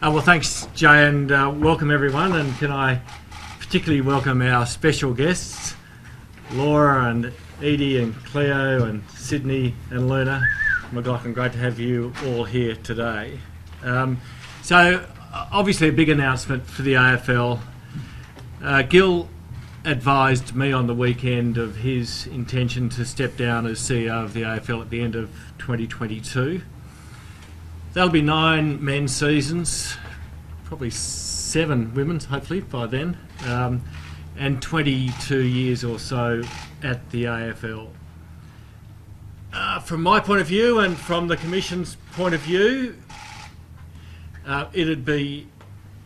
Well, thanks, Jay, and welcome everyone. And can I particularly welcome our special guests, Laura and Edie and Cleo and Sydney and Luna McLachlan. Great to have you all here today. So, obviously a big announcement for the AFL. Gill advised me on the weekend of his intention to step down as CEO of the AFL at the end of 2022. There'll be 9 men's seasons, probably 7 women's, hopefully, by then, and 22 years or so at the AFL. From my point of view and from the Commission's point of view, it'd be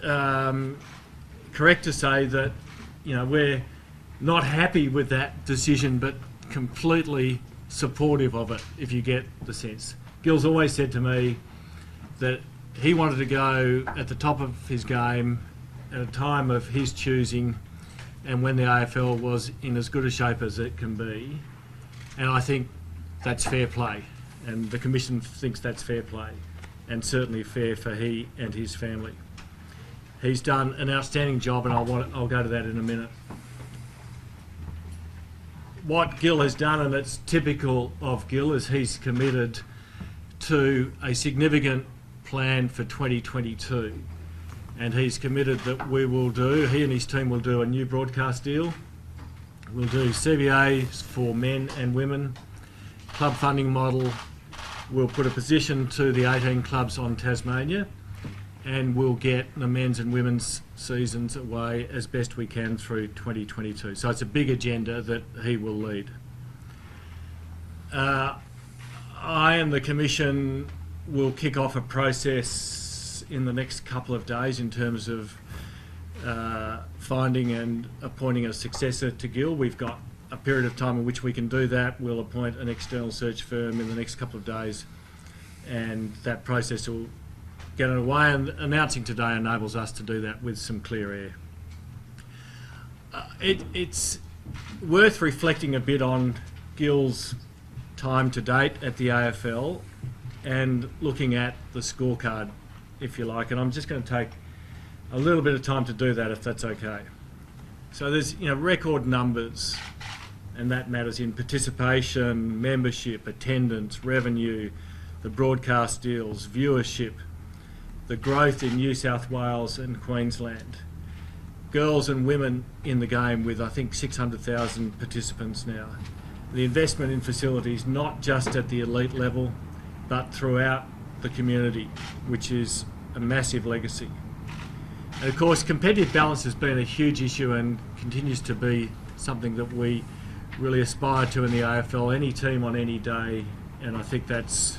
correct to say that, we're not happy with that decision, but completely supportive of it, if you get the sense. Gill's always said to me that he wanted to go at the top of his game at a time of his choosing and when the AFL was in as good a shape as it can be. And I think that's fair play. And the Commission thinks that's fair play, and certainly fair for he and his family. He's done an outstanding job, and I'll go to that in a minute. What Gill has done, and it's typical of Gill, is he's committed to a significant plan for 2022, and he's committed that he and his team will do a new broadcast deal. We'll do CBAs for men and women, club funding model. We'll put a position to the 18 clubs on Tasmania, and we'll get the men's and women's seasons away as best we can through 2022. So it's a big agenda that he will lead. I and the Commission will kick off a process in the next couple of days in terms of finding and appointing a successor to Gill. We've got a period of time in which we can do that. We'll appoint an external search firm in the next couple of days, and that process will get underway, and announcing today enables us to do that with some clear air. It's worth reflecting a bit on Gill's time to date at the AFL and looking at the scorecard, if you like, and I'm just going to take a little bit of time to do that, if that's okay. So there's record numbers, and that matters in participation, membership, attendance, revenue, the broadcast deals, viewership, the growth in New South Wales and Queensland. Girls and women in the game with, I think, 600,000 participants now. The investment in facilities, not just at the elite level, but throughout the community, which is a massive legacy. And of course, competitive balance has been a huge issue and continues to be something that we really aspire to in the AFL, any team on any day, and I think that's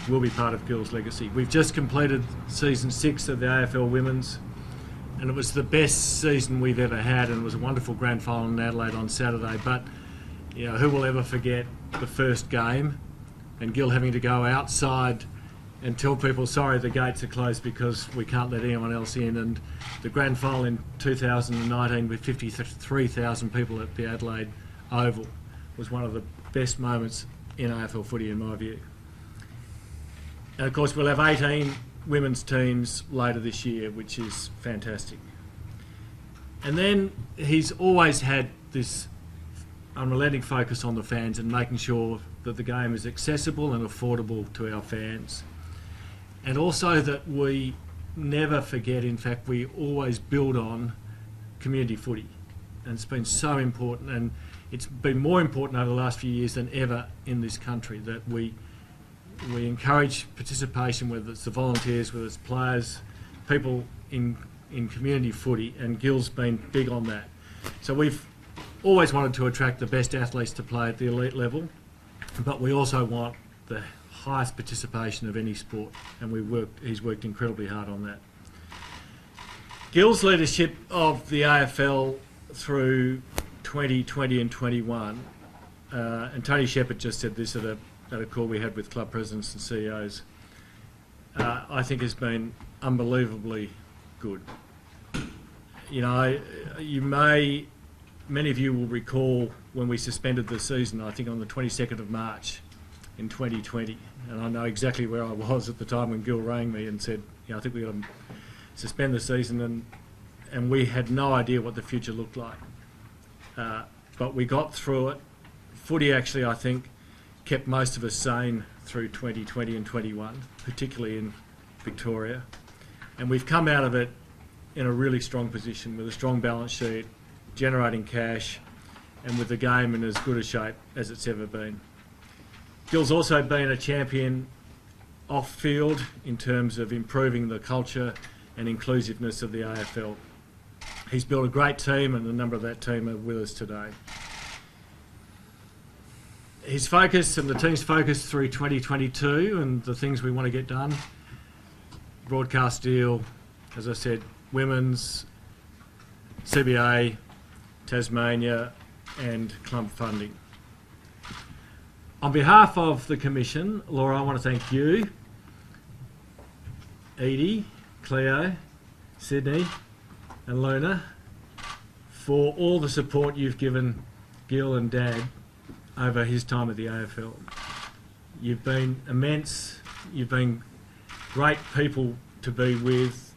will be part of Gill's legacy. We've just completed season 6 of the AFL Women's, and it was the best season we've ever had, and it was a wonderful grand final in Adelaide on Saturday. But who will ever forget the first game and Gill having to go outside and tell people, sorry, the gates are closed because we can't let anyone else in, and the grand final in 2019 with 53,000 people at the Adelaide Oval was one of the best moments in AFL footy in my view. And of course we'll have 18 women's teams later this year, which is fantastic. And then he's always had this unrelenting focus on the fans and making sure that the game is accessible and affordable to our fans. And also that we never forget, in fact, we always build on community footy. And it's been so important, and it's been more important over the last few years than ever in this country, that we encourage participation, whether it's the volunteers, whether it's players, people in community footy, and Gill's been big on that. So we've always wanted to attract the best athletes to play at the elite level, but we also want the highest participation of any sport, and he's worked incredibly hard on that. Gill's leadership of the AFL through 2020 and 21, and Tony Shepherd just said this at a call we had with club presidents and CEOs, I think has been unbelievably good. Many of you will recall when we suspended the season, I think on the 22nd of March in 2020, and I know exactly where I was at the time when Gil rang me and said, I think we've got to suspend the season, and we had no idea what the future looked like. But we got through it. Footy actually, I think, kept most of us sane through 2020 and 21, particularly in Victoria. And we've come out of it in a really strong position with a strong balance sheet, generating cash, and with the game in as good a shape as it's ever been. Gil's also been a champion off-field in terms of improving the culture and inclusiveness of the AFL. He's built a great team, and a number of that team are with us today. His focus and the team's focus through 2022 and the things we want to get done, broadcast deal, as I said, women's, CBA, Tasmania, and club funding. On behalf of the Commission, Laura, I want to thank you, Edie, Cleo, Sydney and Luna for all the support you've given Gil and Dad over his time at the AFL. You've been immense, you've been great people to be with,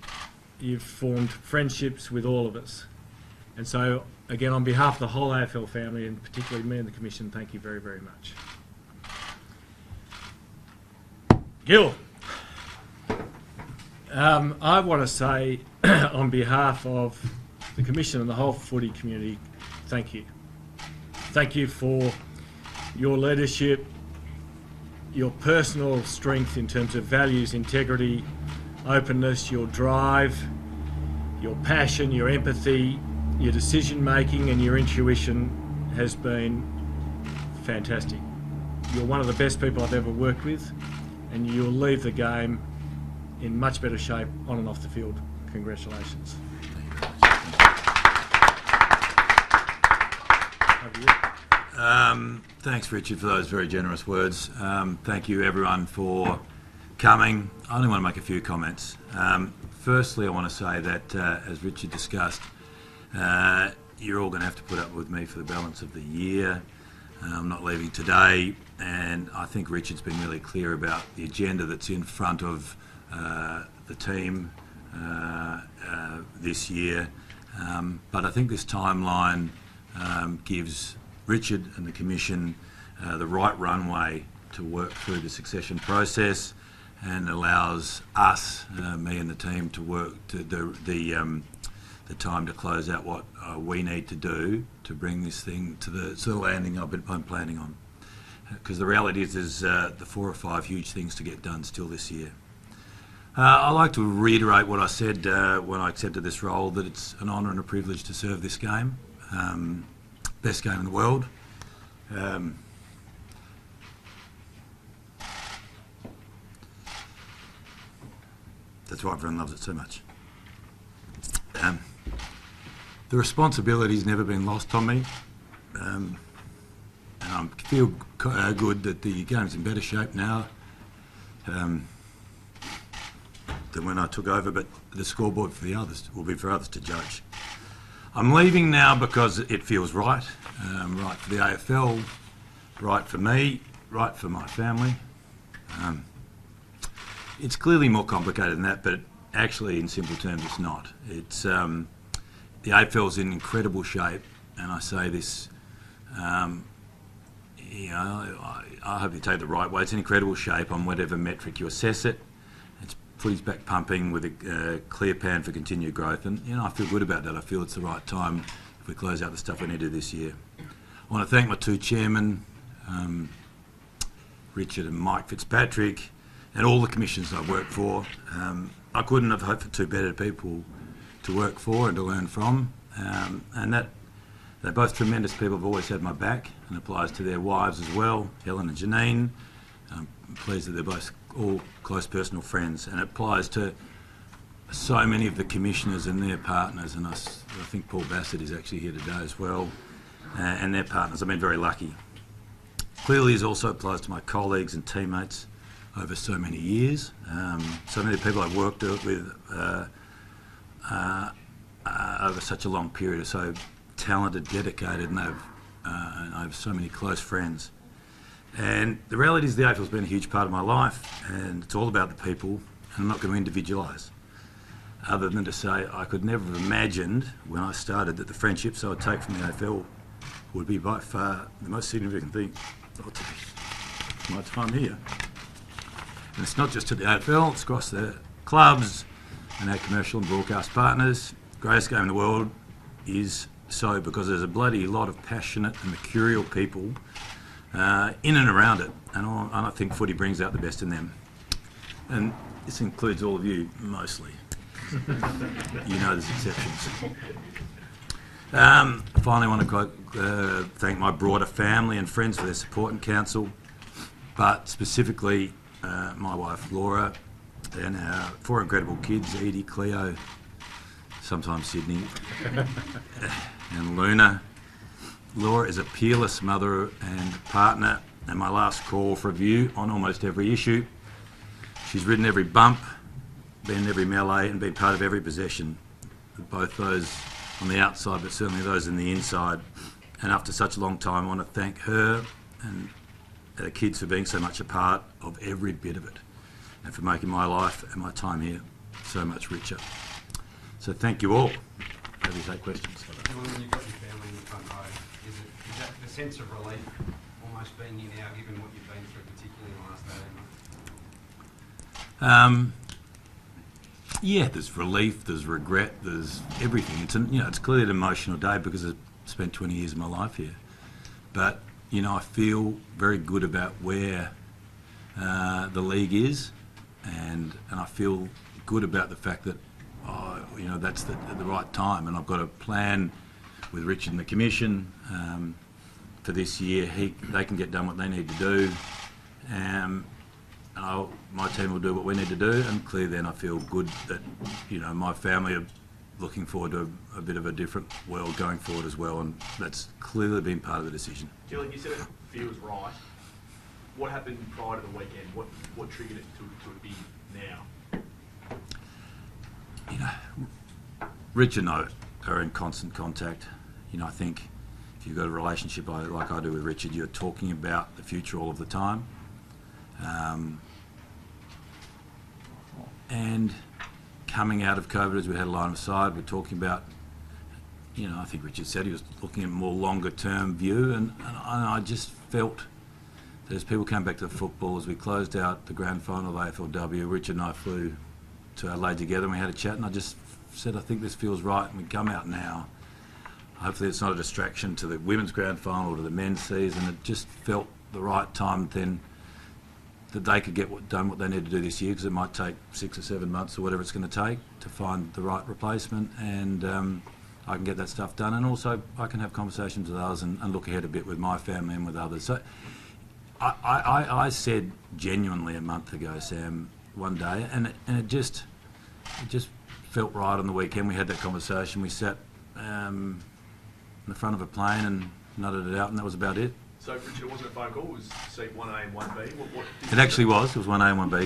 you've formed friendships with all of us. And so, again, on behalf of the whole AFL family, and particularly me and the Commission, thank you very, very much. Gil, I want to say on behalf of the Commission and the whole footy community, thank you. Thank you for your leadership, your personal strength in terms of values, integrity, openness, your drive, your passion, your empathy, your decision making and your intuition has been fantastic. You're one of the best people I've ever worked with, and you'll leave the game in much better shape on and off the field. Congratulations. Thanks, Richard, for those very generous words. Thank you, everyone, for coming. I only want to make a few comments. Firstly, I want to say that, as Richard discussed, you're all going to have to put up with me for the balance of the year. I'm not leaving today, and I think Richard's been really clear about the agenda that's in front of the team this year. But I think this timeline gives Richard and the Commission the right runway to work through the succession process, and allows us, me and the team, to work to the time to close out what we need to do to bring this thing to the landing I'm planning on. Because the reality is there's the 4 or 5 huge things to get done still this year. I'd like to reiterate what I said when I accepted this role, that it's an honour and a privilege to serve this game. Best game in the world. That's why everyone loves it so much. The responsibility's never been lost on me. And I feel good that the game's in better shape now than when I took over, but the scoreboard for the others will be for others to judge. I'm leaving now because it feels right. Right for the AFL, right for me, right for my family. It's clearly more complicated than that, but actually, in simple terms, it's not. It's the AFL's in incredible shape, and I say this, I hope you take it the right way. It's in incredible shape on whatever metric you assess it. Footy's back pumping with a clear plan for continued growth, and I feel good about that. I feel it's the right time if we close out the stuff we need to do this year. I want to thank my 2 chairmen, Richard and Mike Fitzpatrick, and all the commissions I've worked for. I couldn't have hoped for 2 better people to work for and to learn from, and that they're both tremendous people. Have always had my back, and applies to their wives as well, Helen and Janine. I'm pleased that they're both all close personal friends, and it applies to so many of the commissioners and their partners, and I think Paul Bassett is actually here today as well, and their partners. I've been very lucky. Clearly, it also applies to my colleagues and teammates over so many years. So many people I've worked with over such a long period are so talented, dedicated, and I have so many close friends. And the reality is the AFL's been a huge part of my life, and it's all about the people, and I'm not going to individualise. Other than to say I could never have imagined when I started that the friendships I would take from the AFL would be by far the most significant thing I'll take my time here. And it's not just to the AFL, it's across the clubs and our commercial and broadcast partners. The greatest game in the world is so because there's a bloody lot of passionate and mercurial people in and around it, and I think footy brings out the best in them. And this includes all of you, mostly. You know there's exceptions. I finally want to thank my broader family and friends for their support and counsel, but specifically my wife Laura and our 4 incredible kids, Edie, Cleo, sometimes Sydney, and Luna. Laura is a peerless mother and partner, and my last call for review on almost every issue. She's ridden every bump, been in every melee, and been part of every possession, both those on the outside but certainly those in the inside. And after such a long time, I want to thank her and the kids for being so much a part of every bit of it, and for making my life and my time here so much richer. So thank you all. Happy to take questions. When you've got your family in the front row, is that the sense of relief almost being here now, given what you've been through, particularly in the last 18 months? Yeah, there's relief, there's regret, there's everything. It's clearly an emotional day because I've spent 20 years of my life here. But I feel very good about where the league is, and I feel good about the fact that that's the right time, and I've got a plan with Richard and the Commission for this year. They can get done what they need to do. My team will do what we need to do, and clearly then I feel good that my family are looking forward to a bit of a different world going forward as well, and that's clearly been part of the decision. Gillon, you said it feels right. What happened prior to the weekend? What triggered it to it be now? Rich and I are in constant contact. I think if you've got a relationship like I do with Richard, you're talking about the future all of the time. And coming out of COVID, as we had a line of sight, we're talking about, I think Richard said he was looking at a more longer term view, and I just felt that as people came back to the football, as we closed out the grand final of AFLW, Richard and I flew to Adelaide together and we had a chat, and I just said, I think this feels right, and we come out now. Hopefully it's not a distraction to the women's grand final or to the men's season. It just felt the right time then that they could get done what they need to do this year, because it might take 6 or 7 months or whatever it's going to take to find the right replacement, and I can get that stuff done, and also I can have conversations with others and look ahead a bit with my family and with others. So I said genuinely a month ago, Sam, one day, and it just felt right on the weekend. We had that conversation. We sat in the front of a plane and nutted it out, and that was about it. So, Richard, it wasn't a phone call, it was seat 1A and 1B. It actually was. It was 1A and 1B.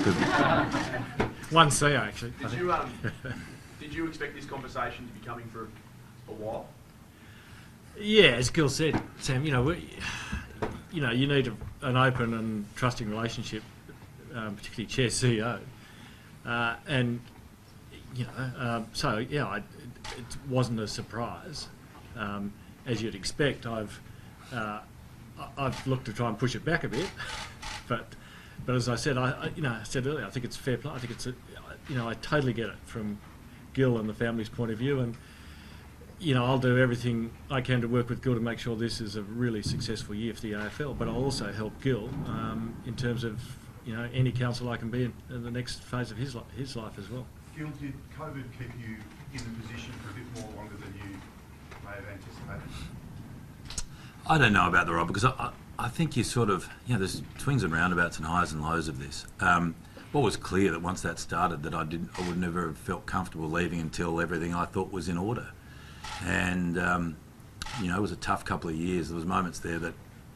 1C, actually. Did you expect this conversation to be coming for a while? Yeah, as Gil said, Sam, you need an open and trusting relationship, particularly Chair CEO. It wasn't a surprise. As you'd expect, I've looked to try and push it back a bit, but as I said, I said earlier, I think it's fair play. I think I totally get it from Gil and the family's point of view, and I'll do everything I can to work with Gil to make sure this is a really successful year for the AFL. But I'll also help Gil in terms of any counsel I can be in the next phase of his life as well. Gil, did COVID keep you in the position for a bit more longer than you may have anticipated? I don't know about the Rob, because I think you sort of, there's swings and roundabouts and highs and lows of this. What was clear that once that started, that I would never have felt comfortable leaving until everything I thought was in order. And, it was a tough couple of years. There was moments there that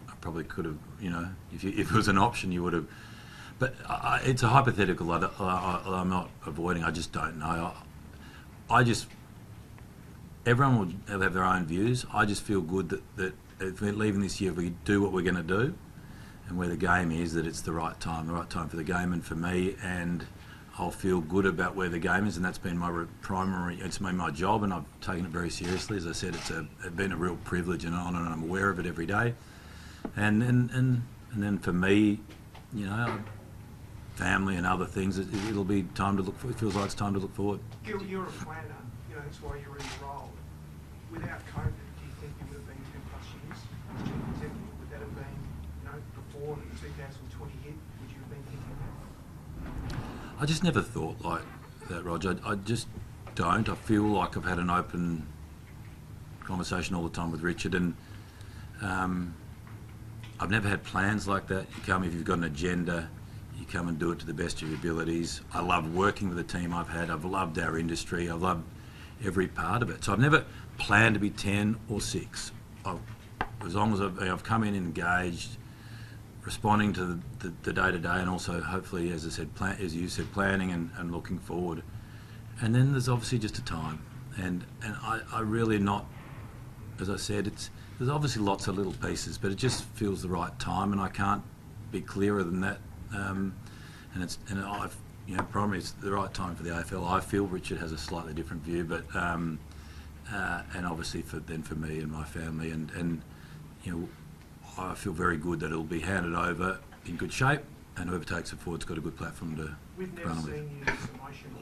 I probably could have, if it was an option, you would have. But it's a hypothetical I'm not avoiding. I just don't know. Everyone will have their own views. I just feel good that if we're leaving this year, we do what we're going to do, where the game is, that it's the right time for the game and for me, and I'll feel good about where the game is, and that's been my primary. It's been my job, and I've taken it very seriously. As I said, it's been a real privilege and honour, and I'm aware of it every day. And then for me, you know, family and other things, it'll be time to look. It feels like it's time to look forward. Gil, you're a planner. You know, that's why you're in the role. Without COVID, do you think you would have been 2+ years chief executive? Would that have been, you know, before the 2020 hit? Would you have been thinking that? I just never thought like that, Roger. I just don't. I feel like I've had an open conversation all the time with Richard, and I've never had plans like that. You come, if you've got an agenda, you come and do it to the best of your abilities. I love working with the team I've had. I've loved our industry. I've loved every part of it. So I've never planned to be 10 or 6. As long as I've come in engaged, responding to the day-to-day, and also hopefully, as I said, as you said, planning and looking forward. And then there's obviously just a time. And I really not, as I said, there's obviously lots of little pieces, but it just feels the right time, and I can't be clearer than that. Primarily it's the right time for the AFL. I feel Richard has a slightly different view, but and obviously for me and my family, and you know, I feel very good that it'll be handed over in good shape, and whoever takes it forward's got a good platform to We've never run with. seen you this emotional.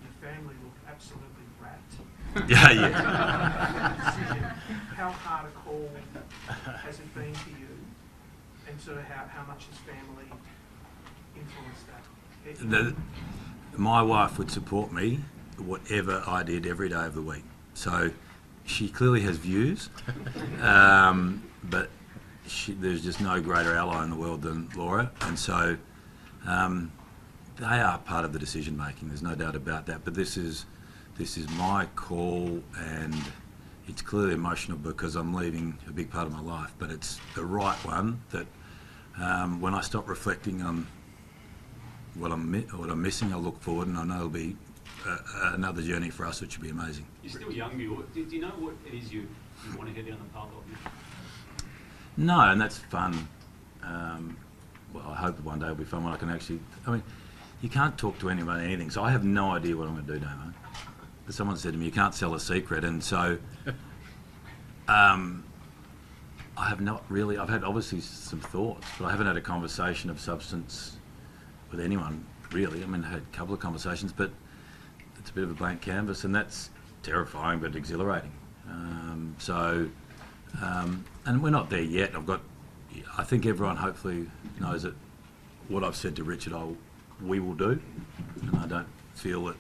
Your family look absolutely wrapped. Yeah. Decision. How hard a call has it been for you, and sort of how much has family influenced that? My wife would support me whatever I did every day of the week. So she clearly has views, but there's just no greater ally in the world than Laura, and so they are part of the decision making. There's no doubt about that. But this is my call, and it's clearly emotional because I'm leaving a big part of my life. But it's the right one. That when I stop reflecting on what I'm missing, I'll look forward, and I know it'll be another journey for us, which will be amazing. You're still young, Gil. Do you know what it is you want to get down the path of now? No, and that's fun. Well, I hope that one day will be fun when I can actually. I mean, you can't talk to anyone anything, so I have no idea what I'm going to do, Damo. But someone said to me, "You can't sell a secret," and so I have not really. I've had obviously some thoughts, but I haven't had a conversation of substance with anyone really. I mean, I had a couple of conversations, but it's a bit of a blank canvas, and that's terrifying but exhilarating. And we're not there yet. I think everyone hopefully knows that what I've said to Richard, we will do, and I don't feel that.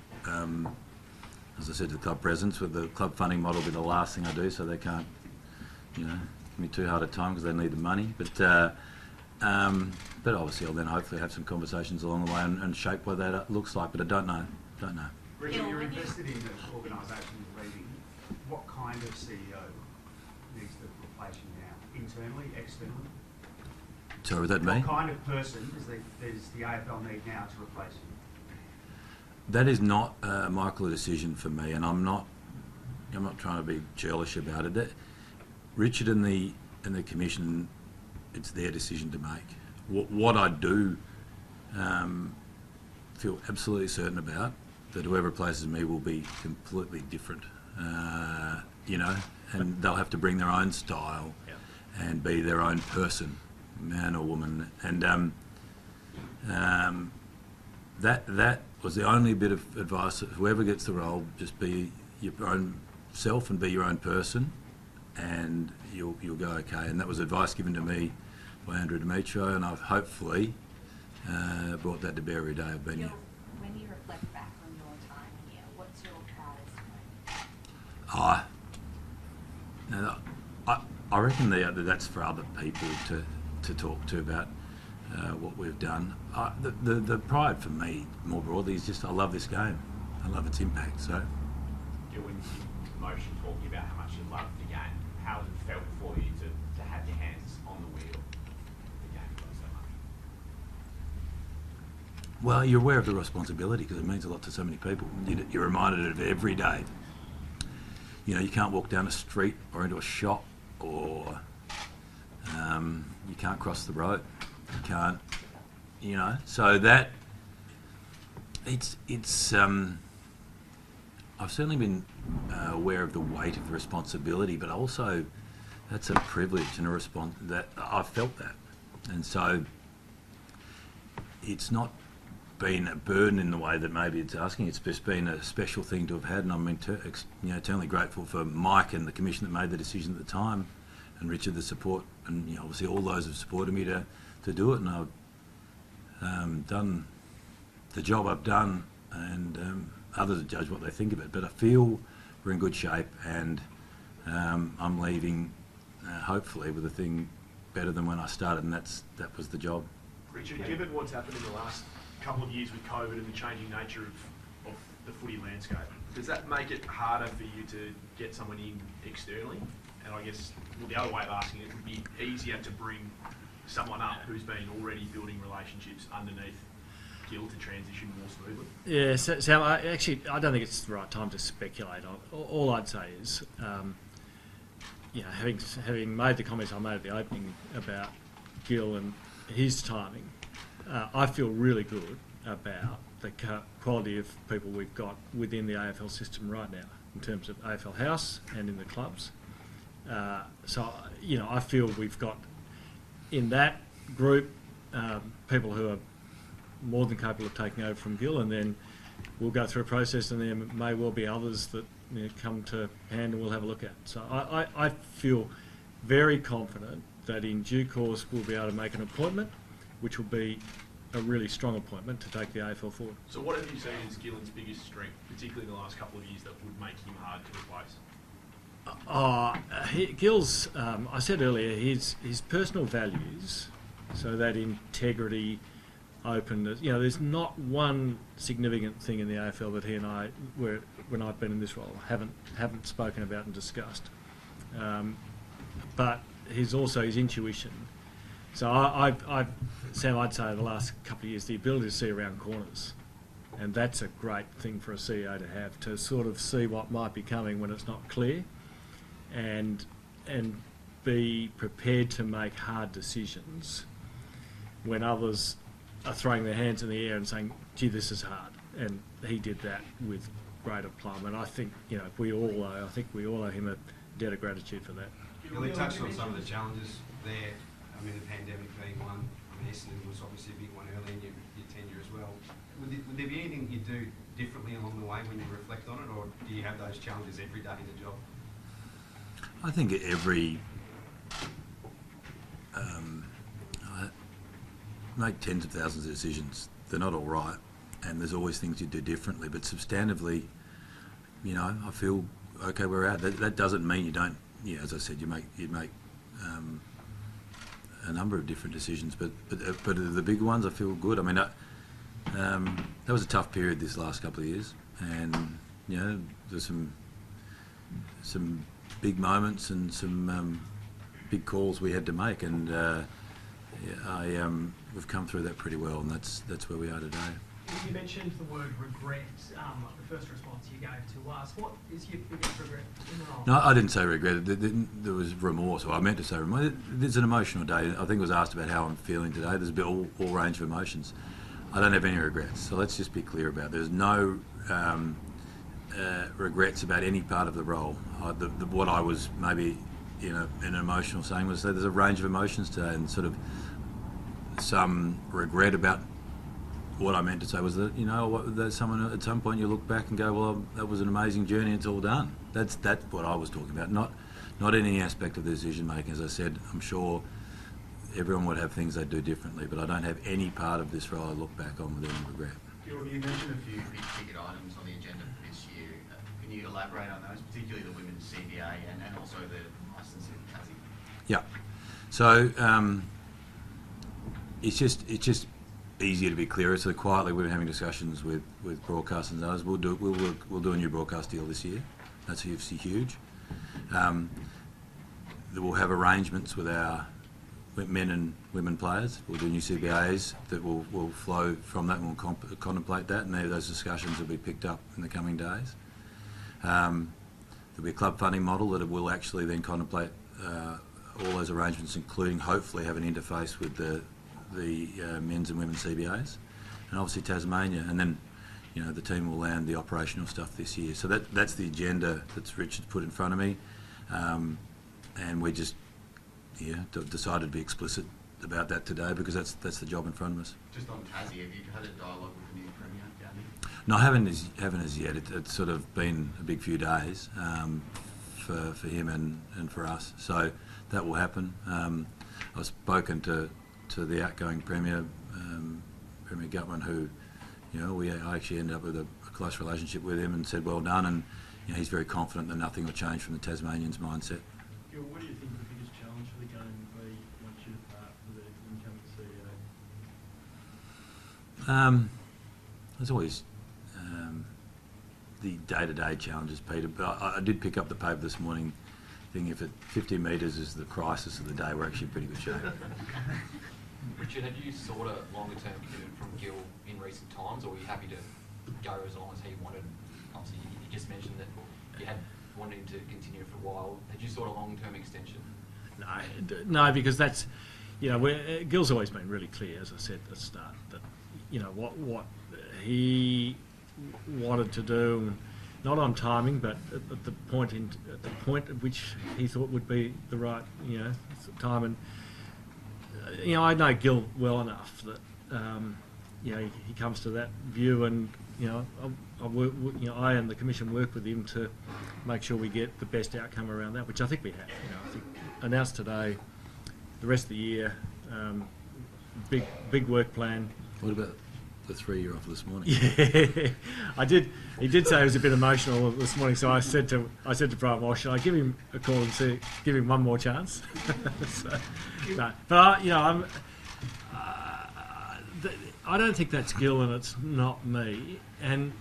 As I said to the club presidents, with the club funding model, will be the last thing I do, so they can't, give me too hard a time because they need the money. But obviously, I'll then hopefully have some conversations along the way and shape what that looks like. But I don't know. Richard, you're invested in the organisation you're leading. What kind of CEO needs to replace you now? Internally, externally? Sorry, was that me? What kind of person does the AFL need now to replace you? That is not, Michael, a decision for me, and I'm not trying to be churlish about it. Richard and the commission, it's their decision to make. What I do feel absolutely certain about, that whoever replaces me will be completely different, and they'll have to bring their own style and be their own person, man or woman, and that was the only bit of advice. Whoever gets the role, just be your own self and be your own person, and you'll go okay. And that was advice given to me by Andrew Demetrio, and I've hopefully brought that to bear every day I've been here. When you reflect back on your time here, what's your proudest moment? I reckon that's for other people to talk to about what we've done. The pride for me, more broadly, is just I love this game. I love its impact. So, When you emotion talking about how much you love the game, how has it felt for you to have your hands on the wheel of the game so much? well, you're aware of the responsibility because it means a lot to so many people. You're reminded of it every day. You can't walk down a street or into a shop, or you can't cross the road. You can't, you know. So that it's I've certainly been aware of the weight of responsibility, but also that's a privilege and a response that I've felt that, and so it's not been a burden in the way that maybe it's asking. It's just been a special thing to have had, and I'm eternally grateful for Mike and the commission that made the decision at the time, and Richard the support, and obviously all those have supported me to do it, and I've done the job I've done, and others judge what they think of it. But I feel we're in good shape, and I'm leaving hopefully with a thing better than when I started, and that was the job. Richard, given what's happened in the last couple of years with COVID and the changing nature of the footy landscape, does that make it harder for you to get someone in externally? And I guess, well, the other way of asking it would be easier to bring someone up who's been already building relationships underneath Gill to transition more smoothly? Yeah, Sam, I don't think it's the right time to speculate on. All I'd say is, having made the comments I made at the opening about Gill and his timing, I feel really good about the quality of people we've got within the AFL system right now, in terms of AFL House and in the clubs. So, I feel we've got in that group people who are more than capable of taking over from Gill, and then we'll go through a process, and there may well be others that come to hand and we'll have a look at. So I feel very confident that in due course we'll be able to make an appointment, which will be a really strong appointment to take the AFL forward. So what have you seen as Gillon's biggest strength, particularly in the last couple of years, that would make him hard to replace? Gill's, I said earlier, his personal values, so that integrity, openness, there's not one significant thing in the AFL that he and I, when I've been in this role, haven't spoken about and discussed. But he's also his intuition. So Sam, I'd say the last couple of years, the ability to see around corners, and that's a great thing for a CEO to have, to sort of see what might be coming when it's not clear, and be prepared to make hard decisions when others are throwing their hands in the air and saying, gee, this is hard. And he did that with great aplomb, and I think we all owe him a debt of gratitude for that. You touched on some of the challenges there. I mean, the pandemic being one. I mean, Essendon was obviously a big one early in your tenure as well. Would there be anything you do differently along the way when you reflect on it, or do you have those challenges every day in the job? I think I make tens of thousands of decisions. They're not all right, and there's always things you do differently. But substantively, I feel okay where we're at. That doesn't mean you don't. As I said, you make a number of different decisions, but the big ones, I feel good. I mean, that was a tough period this last couple of years, and there's some big moments and some big calls we had to make, and we've come through that pretty well, and that's where we are today. You mentioned the word regret, the first response you gave to us. What is your biggest regret in the role? No, I didn't say regret. There was remorse, or I meant to say remorse. It's an emotional day. I think it was asked about how I'm feeling today. There's a bit all range of emotions. I don't have any regrets, so let's just be clear about it. There's no regrets about any part of the role. What I was maybe in an emotional saying was that there's a range of emotions today, and sort of some regret about what I meant to say was that that someone at some point you look back and go, well, that was an amazing journey. It's all done. That's what I was talking about. Not any aspect of the decision making. As I said, I'm sure everyone would have things they do differently, but I don't have any part of this role I look back on with any regret. You mentioned a few big ticket items on the agenda for this year. Can you elaborate on those, particularly the women's CBA and also the licensing? Yeah. So it's just easier to be clearer. So quietly, we've been having discussions with broadcasters and others. We'll do a new broadcast deal this year. That's obviously huge. We'll have arrangements with our men and women players. We'll do new CBAs that will flow from that, and we'll contemplate that, and those discussions will be picked up in the coming days. There'll be a club funding model that will actually then contemplate all those arrangements, including hopefully have an interface with the the men's and women's CBAs, and obviously Tasmania, and then the team will land the operational stuff this year. So that's the agenda that's Richard's put in front of me, and we just decided to be explicit about that today because that's the job in front of us. Just on Tassie, have you had a dialogue with the new Premier down there? No, I haven't as yet. It's sort of been a big few days for him and for us. So that will happen. I've spoken to the outgoing Premier, Premier Gutman, who, I actually ended up with a close relationship with him and said well done, and he's very confident that nothing will change from the Tasmanians' mindset. Gil, what do you think the biggest challenge for the game will be once you depart for the incoming CEO? There's always the day-to-day challenges, Peter, but I did pick up the paper this morning thinking if 50 metres is the crisis of the day, we're actually in pretty good shape. Richard, have you sought a longer-term commitment from Gil in recent times, or were you happy to go as long as he wanted? Obviously, you just mentioned that you had wanted to continue for a while. Had you sought a long-term extension? No, because that's, Gil's always been really clear, as I said at the start, that, what he wanted to do, not on timing, but at the point at which he thought would be the right, time. And I know Gil well enough that he comes to that view, and I and the Commission work with him to make sure we get the best outcome around that, which I think we have. I think announced today, the rest of the year, big work plan. What about the 3-year offer this morning? Yeah, I did. He did say he was a bit emotional this morning, so I said to Brian, well, should I give him a call and give him one more chance? No, but I don't think that's Gil, and it's not me, and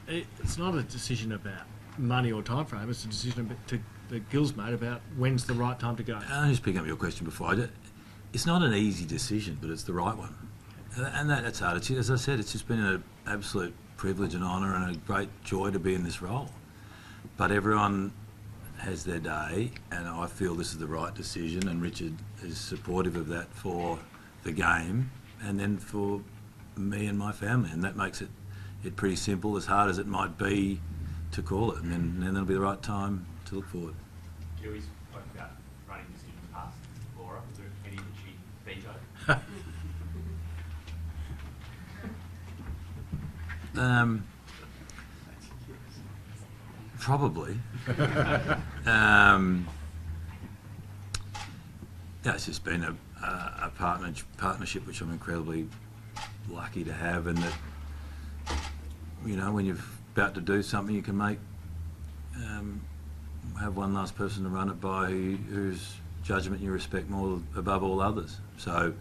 it's not a decision about money or time frame. It's a decision that Gil's made about when's the right time to go. I'll just pick up your question before. It's not an easy decision, but it's the right one. And that's hard. As I said, it's just been an absolute privilege and honour and a great joy to be in this role. But everyone has their day, and I feel this is the right decision, and Richard is supportive of that for the game and then for me and my family, and that makes it pretty simple, as hard as it might be to call it, and then there'll be the right time to look forward. Gil, we spoke about running decisions past Laura. Was there any that she vetoed? Probably. It's just been a partnership which I'm incredibly lucky to have, and that when you're about to do something, you can have one last person to run it by whose judgment you respect more above all others. So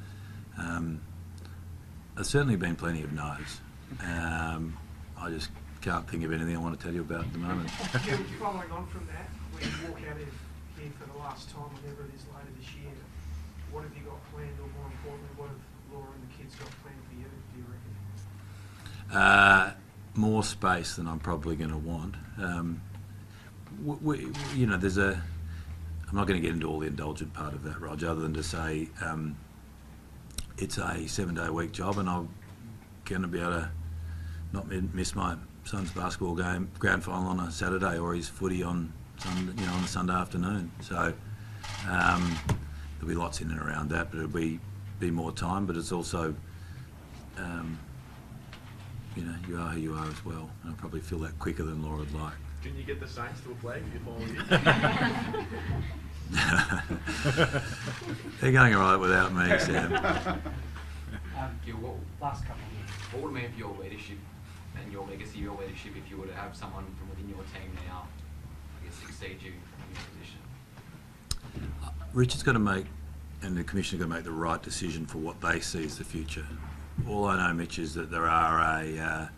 there's certainly been plenty of no's. I just can't think of anything I want to tell you about at the moment. Gil, following on from that, when you walk out of here for the last time, whenever it is later this year, what have you got planned, or more importantly, what have Laura and the kids got planned for you, do you reckon? More space than I'm probably going to want. I'm not going to get into all the indulgent part of that, Roger, other than to say it's a 7-day-a-week job, and I'm going to be able to not miss my son's basketball game, grand final on a Saturday, or his footy on a Sunday afternoon. So there'll be lots in and around that, but it'll be more time. But it's also, you are who you are as well, and I'll probably feel that quicker than Laura would like. Can you get the Saints to a flag if you follow you? They're going all right without me, Sam. Gil, Last couple of years. what would it mean for your leadership and your legacy, your leadership, if you were to have someone from within your team now, succeed you in your position? Richard's got to make, and the Commissioner's got to make the right decision for what they see as the future. All I know, Mitch, is that there are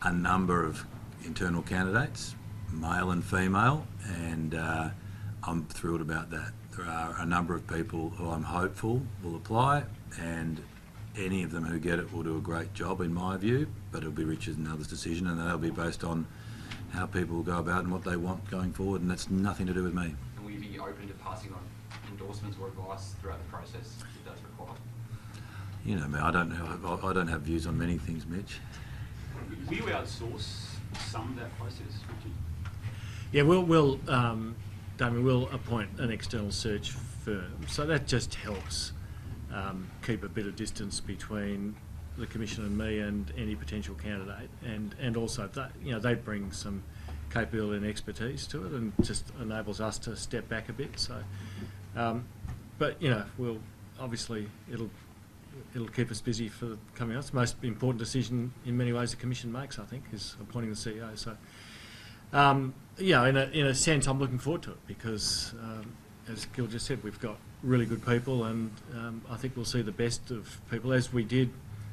a number of internal candidates, male and female, and I'm thrilled about that. There are a number of people who I'm hopeful will apply, and any of them who get it will do a great job in my view, but it'll be Richard and others' decision, and that'll be based on how people will go about and what they want going forward, and that's nothing to do with me. And will you be open to passing on endorsements or advice throughout the process if that's required? you know me, I don't have views on many things, Mitch. Will you outsource some of that process, Richard? Yeah, Damien, we'll appoint an external search firm, so that just helps keep a bit of distance between the Commission and me and any potential candidate, and also that, you know, they bring some capability and expertise to it, and just enables us to step back a bit. So, but you know, we'll obviously it'll keep us busy for coming up. It's the most important decision in many ways the Commission makes, I think, is appointing the CEO. So, yeah, in a sense, I'm looking forward to it because, as Gil just said, we've got really good people, and I think we'll see the best of people, as we did,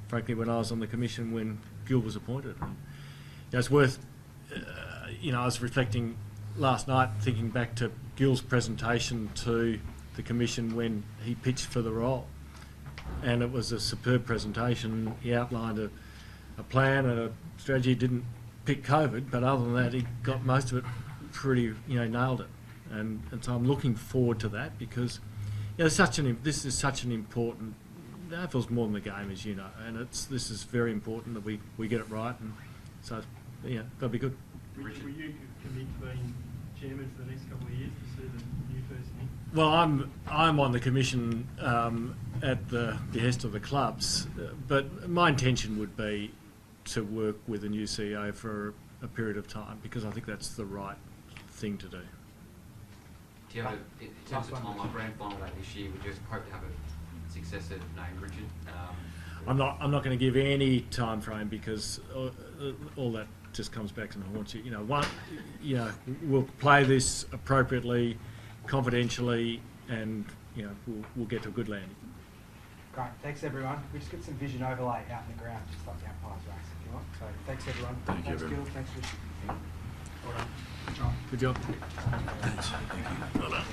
frankly, when I was on the Commission when Gil was appointed. And, you know, it's worth, you know, I was reflecting last night, thinking back to Gil's presentation to the Commission when he pitched for the role. And it was a superb presentation. He outlined a plan and a strategy. He didn't pick COVID, but other than that, he got most of it pretty, you know, nailed it. And so I'm looking forward to that because, you know, this is such an important. The AFL's more than the game, as you know, and this is very important that we get it right, and so yeah, that'll be good. Richard, will you commit to being chairman for the next couple of years to see the new person in? Well, I'm on the Commission at the behest of the clubs, but my intention would be to work with a new CEO for a period of time because I think that's the right thing to do. Do you have in terms of timeline, grand final day this year, would you hope to have a successor named Richard? I'm not going to give any time frame because all that just comes back to haunt you. You know, we'll play this appropriately, confidentially, and you know we'll get to a good landing. Great, thanks everyone. We just get some vision overlay out in the ground, just like the umpires race, if you want. So thanks everyone. Thank you, Thanks Gil, thanks Richard. Well done. Good job. Thanks. Thank you. Well done.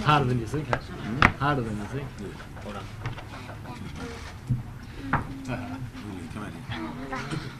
Harder than you think. Harder than you think. Well done. Come on.